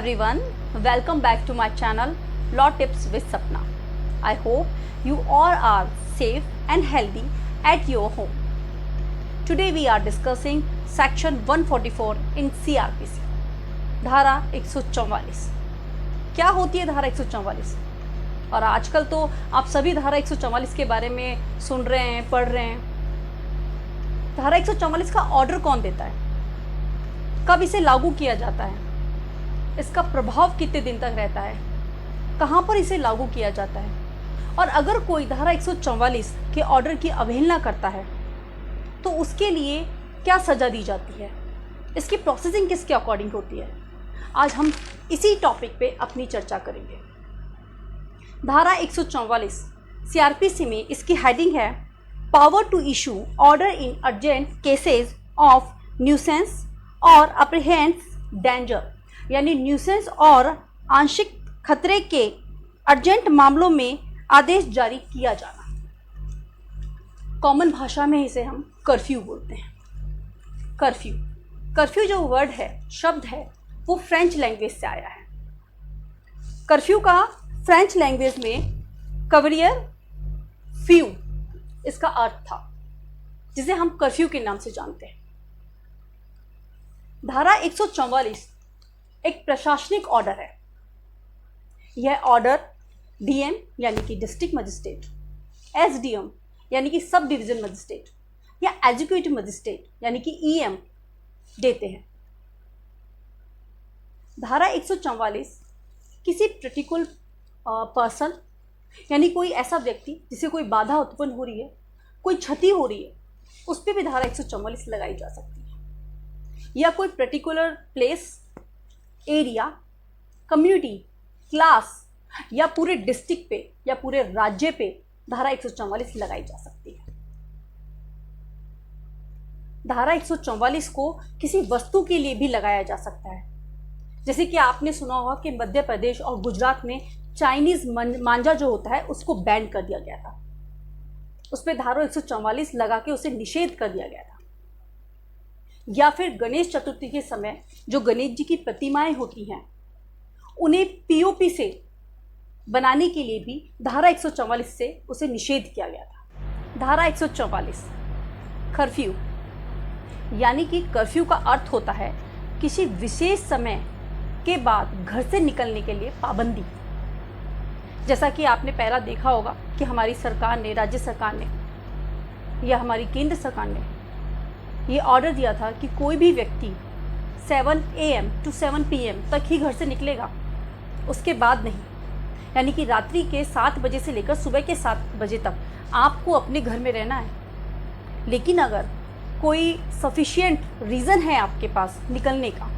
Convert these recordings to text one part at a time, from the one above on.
everyone, welcome back to my channel Law Tips with Sapna. I hope you all are safe and healthy at your home. Today we are discussing section 144 in CRPC. धारा 144. क्या होती है धारा 144? और आजकल तो आप सभी धारा 144 के बारे में सुन रहे हैं, पढ़ रहे हैं। धारा 144 का ऑर्डर कौन देता है? कब इसे लागू किया जाता है? इसका प्रभाव कितने दिन तक रहता है? कहाँ पर इसे लागू किया जाता है? और अगर कोई धारा 144 के ऑर्डर की अवहेलना करता है तो उसके लिए क्या सज़ा दी जाती है? इसकी प्रोसेसिंग किसके अकॉर्डिंग होती है? आज हम इसी टॉपिक पे अपनी चर्चा करेंगे। धारा 144 CRPC में इसकी हेडिंग है power to issue order in urgent cases of nuisance और अप्रीहेंड्स डेंजर, यानी न्यूसेंस और आंशिक खतरे के अर्जेंट मामलों में आदेश जारी किया जाना। कॉमन भाषा में इसे हम कर्फ्यू बोलते हैं। कर्फ्यू जो वर्ड है, शब्द है, वो फ्रेंच लैंग्वेज से आया है। कर्फ्यू का फ्रेंच लैंग्वेज में कवरियर फ्यू इसका अर्थ था, जिसे हम कर्फ्यू के नाम से जानते हैं। धारा 144 एक प्रशासनिक ऑर्डर है। यह ऑर्डर डीएम यानी कि डिस्ट्रिक्ट मजिस्ट्रेट, एसडीएम यानी कि सब डिवीजन मजिस्ट्रेट या एग्जीक्यूटिव मजिस्ट्रेट यानी कि ईएम देते हैं। धारा 144 किसी पर्टिकुलर पर्सन यानी कोई ऐसा व्यक्ति जिसे कोई बाधा उत्पन्न हो रही है, कोई क्षति हो रही है, उस पर भी धारा 144 लगाई जा सकती है। या कोई particular place, area, community, class या पूरे डिस्ट्रिक्ट पे या पूरे राज्य पे धारा 144 लगाई जा सकती है। धारा 144 को किसी वस्तु के लिए भी लगाया जा सकता है। जैसे कि आपने सुना होगा कि मध्य प्रदेश और गुजरात में चाइनीज मांझा जो होता है उसको बैन कर दिया गया था। उस पर धारा 144 लगा के उसे निषेध कर दिया गया था। या फिर गणेश चतुर्थी के समय जो गणेश जी की प्रतिमाएं होती हैं उन्हें पीओपी से बनाने के लिए भी धारा 144 से उसे निषेध किया गया था। धारा 144 कर्फ्यू, यानी कि कर्फ्यू का अर्थ होता है किसी विशेष समय के बाद घर से निकलने के लिए पाबंदी। जैसा कि आपने पहला देखा होगा कि हमारी सरकार ने, राज्य सरकार ने या हमारी केंद्र सरकार ने ये ऑर्डर दिया था कि कोई भी व्यक्ति 7 AM to 7 PM तक ही घर से निकलेगा, उसके बाद नहीं। यानी कि रात्रि के 7 बजे से लेकर सुबह के 7 बजे तक आपको अपने घर में रहना है। लेकिन अगर कोई सफिशिएंट रीज़न है आपके पास निकलने का,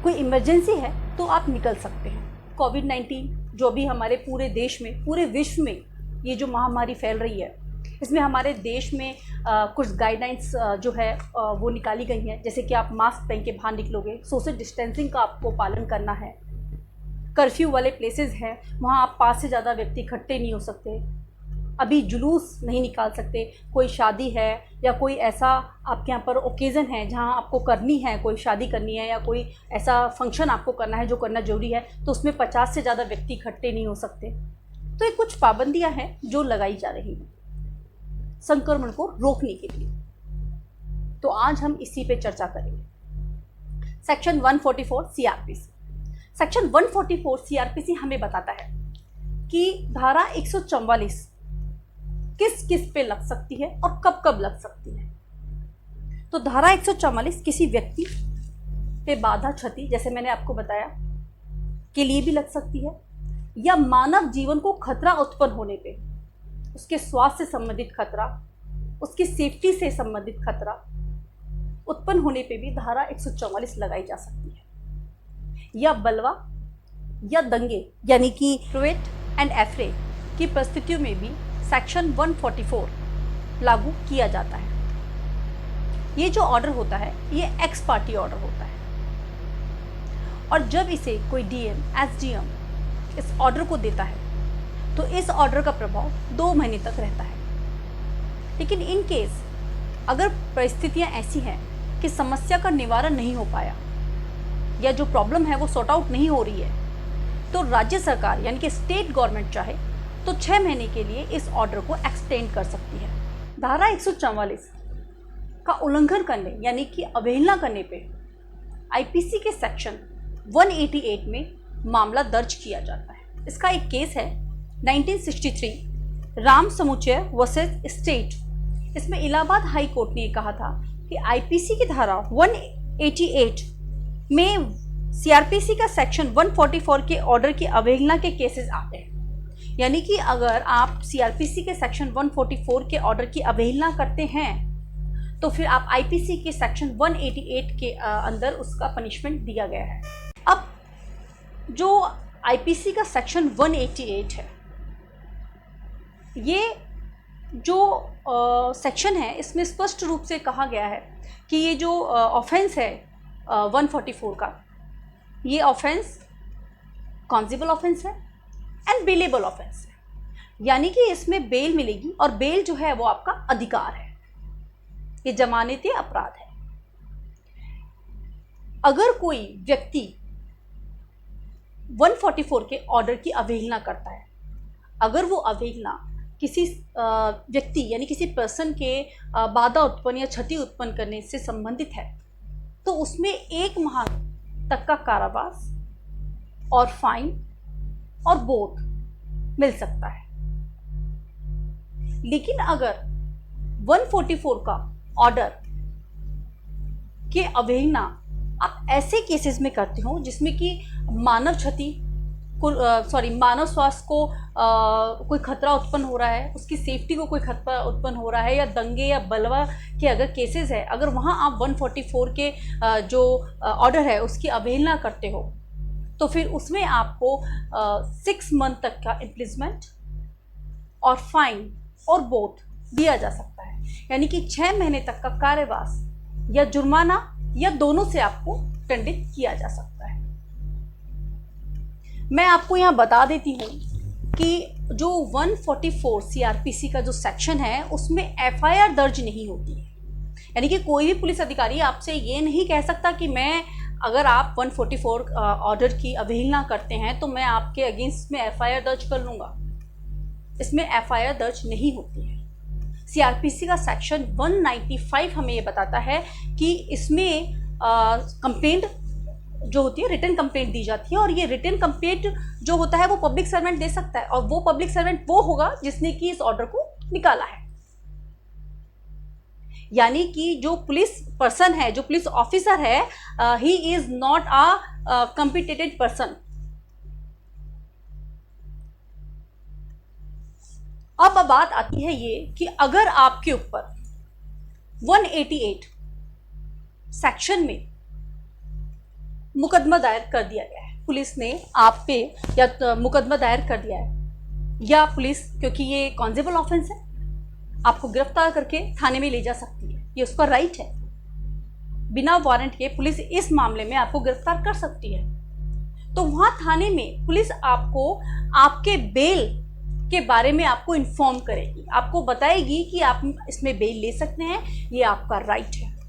कोई इमरजेंसी है, तो आप निकल सकते हैं। कोविड-19 जो भी हमारे पूरे देश में, पूरे विश्व में ये जो महामारी फैल रही है, इसमें हमारे देश में कुछ गाइडलाइंस जो है वो निकाली गई हैं। जैसे कि आप मास्क पहन के बाहर निकलोगे, सोशल डिस्टेंसिंग का आपको पालन करना है। कर्फ्यू वाले प्लेसेस हैं, वहाँ आप 5 से ज़्यादा व्यक्ति इकट्ठे नहीं हो सकते। अभी जुलूस नहीं निकाल सकते। कोई शादी है या कोई ऐसा आपके यहाँ पर ओकेज़न है जहाँ आपको करनी है, कोई शादी करनी है या कोई ऐसा फंक्शन आपको करना है जो करना ज़रूरी है, तो उसमें 50 से ज़्यादा व्यक्ति इकट्ठे नहीं हो सकते। तो ये कुछ पाबंदियाँ हैं जो लगाई जा रही हैं संक्रमण को रोकने के लिए। तो आज हम इसी पे चर्चा करेंगे। Section 144 CRPC। सेक्शन 144 CRPC हमें बताता है कि धारा 144 किस किस पे लग सकती है और कब कब लग सकती है। तो धारा 144 किसी व्यक्ति पे बाधा, क्षति, जैसे मैंने आपको बताया, के लिए भी लग सकती है, या मानव जीवन को खतरा उत्पन्न होने पे, उसके स्वास्थ्य से संबंधित खतरा, उसकी सेफ्टी से संबंधित खतरा उत्पन्न होने पे भी धारा 144 लगाई जा सकती है। या बलवा या दंगे यानी कि प्रोवेट एंड एफ्रे की परिस्थितियों में भी सेक्शन 144 लागू किया जाता है। ये जो ऑर्डर होता है ये एक्स पार्टी ऑर्डर होता है, और जब इसे कोई डीएम, एसडीएम इस ऑर्डर को देता है तो इस ऑर्डर का प्रभाव 2 महीने तक रहता है। लेकिन इन केस अगर परिस्थितियां ऐसी हैं कि समस्या का निवारण नहीं हो पाया या जो प्रॉब्लम है वो सॉर्ट आउट नहीं हो रही है, तो राज्य सरकार यानी कि स्टेट गवर्नमेंट चाहे तो 6 महीने के लिए इस ऑर्डर को एक्सटेंड कर सकती है। धारा 144 का उल्लंघन करने यानी कि अवहेलना करने पे आईपीसी के सेक्शन 188 में मामला दर्ज किया जाता है। इसका एक केस है 1963 राम समुच्चय वर्सेस स्टेट। इसमें इलाहाबाद हाई कोर्ट ने कहा था कि आईपीसी की धारा 188 में सीआरपीसी का सेक्शन 144 के ऑर्डर की अवहेलना के केसेस आते हैं। यानी कि अगर आप सीआरपीसी के सेक्शन 144 के ऑर्डर की अवहेलना करते हैं तो फिर आप आईपीसी के सेक्शन 188 के अंदर उसका पनिशमेंट दिया गया है। अब जो आईपीसी का सेक्शन 188 है, ये जो सेक्शन है इसमें स्पष्ट रूप से कहा गया है कि ये जो ऑफेंस है 144 का, ये ऑफेंस कॉन्जिबल ऑफेंस है एंड बेलेबल ऑफेंस है। यानी कि इसमें बेल मिलेगी और बेल जो है वो आपका अधिकार है, ये जमानती अपराध है। अगर कोई व्यक्ति 144 के ऑर्डर की अवहेलना करता है, अगर वो अवहेलना किसी व्यक्ति यानी किसी पर्सन के बाधा उत्पन्न या क्षति उत्पन्न करने से संबंधित है, तो उसमें 1 माह तक का कारावास और फाइन और बोध मिल सकता है। लेकिन अगर 144 का ऑर्डर के अवहेलना आप ऐसे केसेस में करते हो जिसमें कि मानव क्षति को मानव स्वास्थ्य को कोई खतरा उत्पन्न हो रहा है, उसकी सेफ्टी को कोई खतरा उत्पन्न हो रहा है, या दंगे या बलवा के अगर केसेस है, अगर वहाँ आप 144 के जो ऑर्डर है उसकी अवहेलना करते हो, तो फिर उसमें आपको 6 मंथ तक का इम्प्रिजमेंट और फाइन और बोथ दिया जा सकता है। यानी कि 6 महीने तक का कारावास या जुर्माना या दोनों से आपको दंडित किया जा सकता है। मैं आपको यहाँ बता देती हूँ कि जो 144 सीआरपीसी का जो सेक्शन है उसमें एफआईआर दर्ज नहीं होती है। यानी कि कोई भी पुलिस अधिकारी आपसे ये नहीं कह सकता कि मैं अगर आप 144 ऑर्डर की अवहेलना करते हैं तो मैं आपके अगेंस्ट में एफआईआर दर्ज कर लूँगा। इसमें एफआईआर दर्ज नहीं होती है। सीआरपीसी का सेक्शन 195 हमें ये बताता है कि इसमें कंप्लेंट जो होती है, रिटन कंप्लेंट दी जाती है, और ये रिटन कंप्लेंट जो होता है वो पब्लिक सर्वेंट दे सकता है, और वो पब्लिक सर्वेंट वो होगा जिसने कि इस ऑर्डर को निकाला है। यानी कि जो पुलिस पर्सन है, जो पुलिस ऑफिसर है, he is not a competent person. अब बात आती है ये कि अगर आपके ऊपर 188 सेक्शन में मुकदमा दायर कर दिया गया है, पुलिस ने आप पे या मुकदमा दायर कर दिया है, या पुलिस, क्योंकि ये कॉन्जिबल ऑफेंस है, आपको गिरफ्तार करके थाने में ले जा सकती है, ये उसका राइट है। बिना वारंट के पुलिस इस मामले में आपको गिरफ्तार कर सकती है। तो वहां थाने में पुलिस आपको आपके बेल के बारे में आपको इन्फॉर्म करेगी, आपको बताएगी कि आप इसमें बेल ले सकते हैं, ये आपका राइट है।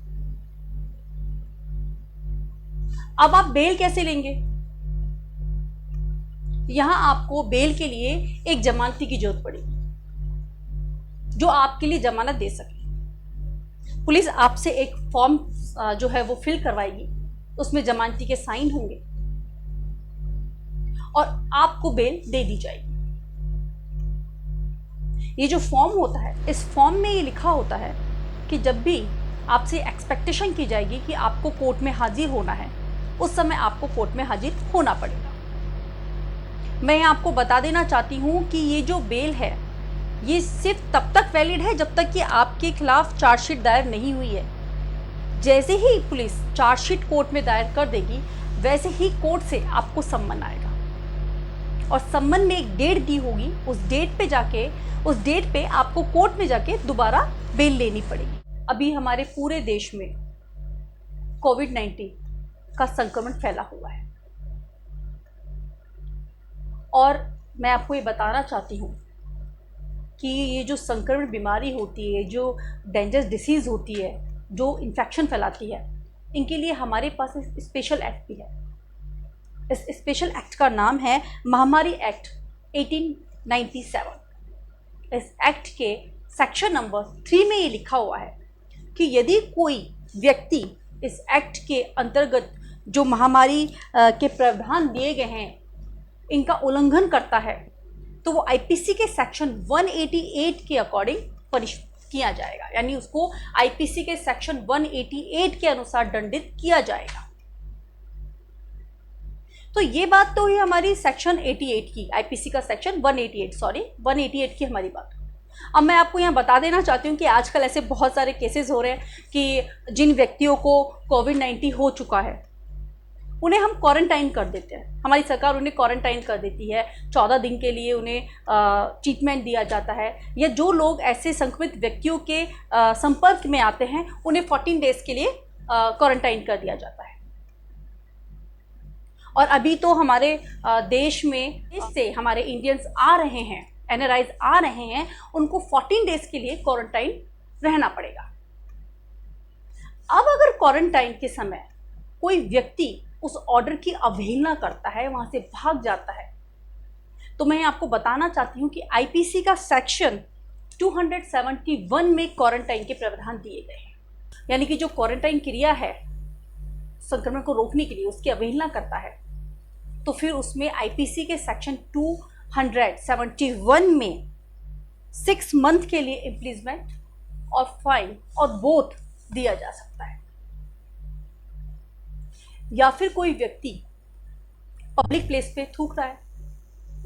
अब आप बेल कैसे लेंगे? यहां आपको बेल के लिए एक जमानती की जरूरत पड़ेगी जो आपके लिए जमानत दे सके। पुलिस आपसे एक फॉर्म जो है वो फिल करवाएगी, उसमें जमानती के साइन होंगे और आपको बेल दे दी जाएगी। ये जो फॉर्म होता है, इस फॉर्म में ये लिखा होता है कि जब भी आपसे एक्सपेक्टेशन की जाएगी कि आपको कोर्ट में हाजिर होना है, उस समय आपको कोर्ट में हाजिर होना पड़ेगा। मैं आपको बता देना चाहती हूँ कि ये जो बेल है ये सिर्फ तब तक वैलिड है जब तक कि आपके खिलाफ चार्जशीट दायर नहीं हुई है। जैसे ही पुलिस चार्जशीट कोर्ट में दायर कर देगी, वैसे ही कोर्ट से आपको सम्मन आएगा, और सम्मन में एक डेट दी होगी, उस डेट पे आपको कोर्ट में जाके दोबारा बेल लेनी पड़ेगी। अभी हमारे पूरे देश में कोविड-19 का संक्रमण फैला हुआ है, और मैं आपको ये बताना चाहती हूँ कि ये जो संक्रमण बीमारी होती है, जो डेंजरस डिसीज़ होती है, जो इन्फेक्शन फैलाती है, इनके लिए हमारे पास स्पेशल एक्ट भी है। इस स्पेशल एक्ट का नाम है महामारी एक्ट 1897। इस एक्ट के सेक्शन नंबर 3 में ये लिखा हुआ है कि यदि कोई व्यक्ति इस एक्ट के अंतर्गत जो महामारी के प्रावधान दिए गए हैं इनका उल्लंघन करता है तो वो आईपीसी के सेक्शन 188 के अकॉर्डिंग पनिश किया जाएगा, यानी उसको आईपीसी के सेक्शन 188 के अनुसार दंडित किया जाएगा। तो ये बात तो हुई हमारी सेक्शन 88 की, आईपीसी का सेक्शन 188 की हमारी बात। अब मैं आपको यहाँ बता देना चाहती हूँ कि आजकल ऐसे बहुत सारे केसेस हो रहे हैं कि जिन व्यक्तियों को कोविड-19 हो चुका है उन्हें हम क्वारंटाइन कर देते हैं, हमारी सरकार उन्हें क्वारंटाइन कर देती है, 14 दिन के लिए उन्हें ट्रीटमेंट दिया जाता है, या जो लोग ऐसे संक्रमित व्यक्तियों के संपर्क में आते हैं उन्हें 14 डेज के लिए क्वारंटाइन कर दिया जाता है। और अभी तो हमारे देश में इससे हमारे इंडियंस आ रहे हैं, एनआरआईज आ रहे हैं, उनको 14 डेज के लिए क्वारंटाइन रहना पड़ेगा। अब अगर क्वारंटाइन के समय कोई व्यक्ति उस ऑर्डर की अवहेलना करता है, वहां से भाग जाता है, तो मैं आपको बताना चाहती हूं कि आईपीसी का सेक्शन 271 में क्वारंटाइन के प्रावधान दिए गए हैं। यानी कि जो क्वारंटाइन क्रिया है संक्रमण को रोकने के लिए उसकी अवहेलना करता है तो फिर उसमें आईपीसी के सेक्शन 271 में 6 मंथ के लिए इम्प्रिजमेंट और फाइन और बोथ दिया जा सकता है। या फिर कोई व्यक्ति पब्लिक प्लेस पे थूक रहा है,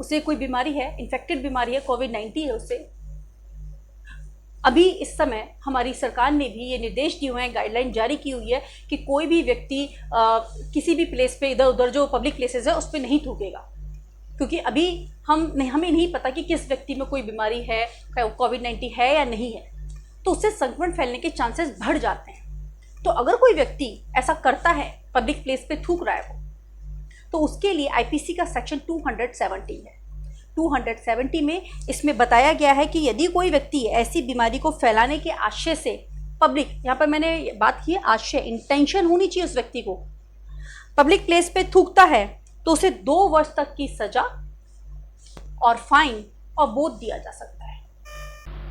उसे कोई बीमारी है, इन्फेक्टेड बीमारी है, कोविड-19 है उसे, अभी इस समय हमारी सरकार ने भी ये निर्देश दिए हुए हैं, गाइडलाइन जारी की हुई है कि कोई भी व्यक्ति किसी भी प्लेस पे, इधर उधर जो पब्लिक प्लेसेस है उस पर नहीं थूकेगा, क्योंकि अभी हमें नहीं पता कि किस व्यक्ति में कोई बीमारी है, कोविड-19 है या नहीं है, तो उससे संक्रमण फैलने के चांसेस बढ़ जाते हैं। तो अगर कोई व्यक्ति ऐसा करता है, पब्लिक प्लेस पे थूक रहा है वो, तो उसके लिए आईपीसी का सेक्शन 270 है। 270 में इसमें बताया गया है कि यदि कोई व्यक्ति ऐसी बीमारी को फैलाने के आशय से पब्लिक, यहाँ पर मैंने बात की है आशय, इंटेंशन होनी चाहिए उस व्यक्ति को, पब्लिक प्लेस पे थूकता है तो उसे 2 वर्ष तक की सजा और फाइन और बोध दिया जा सकता है।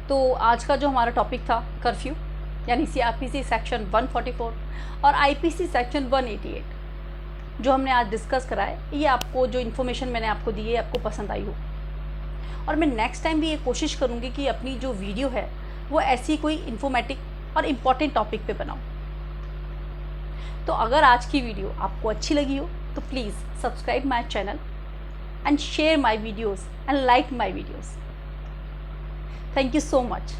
तो आज का जो हमारा टॉपिक था कर्फ्यू, यानी सीआरपीसी सेक्शन 144 और आईपीसी सेक्शन 188 जो हमने आज डिस्कस करा है, ये आपको जो इन्फॉर्मेशन मैंने आपको दी है आपको पसंद आई हो। और मैं नेक्स्ट टाइम भी ये कोशिश करूँगी कि अपनी जो वीडियो है वो ऐसी कोई इन्फॉर्मेटिव और इम्पॉर्टेंट टॉपिक पे बनाऊँ। तो अगर आज की वीडियो आपको अच्छी लगी हो तो please subscribe my channel and share my videos and like my videos. Thank you so much.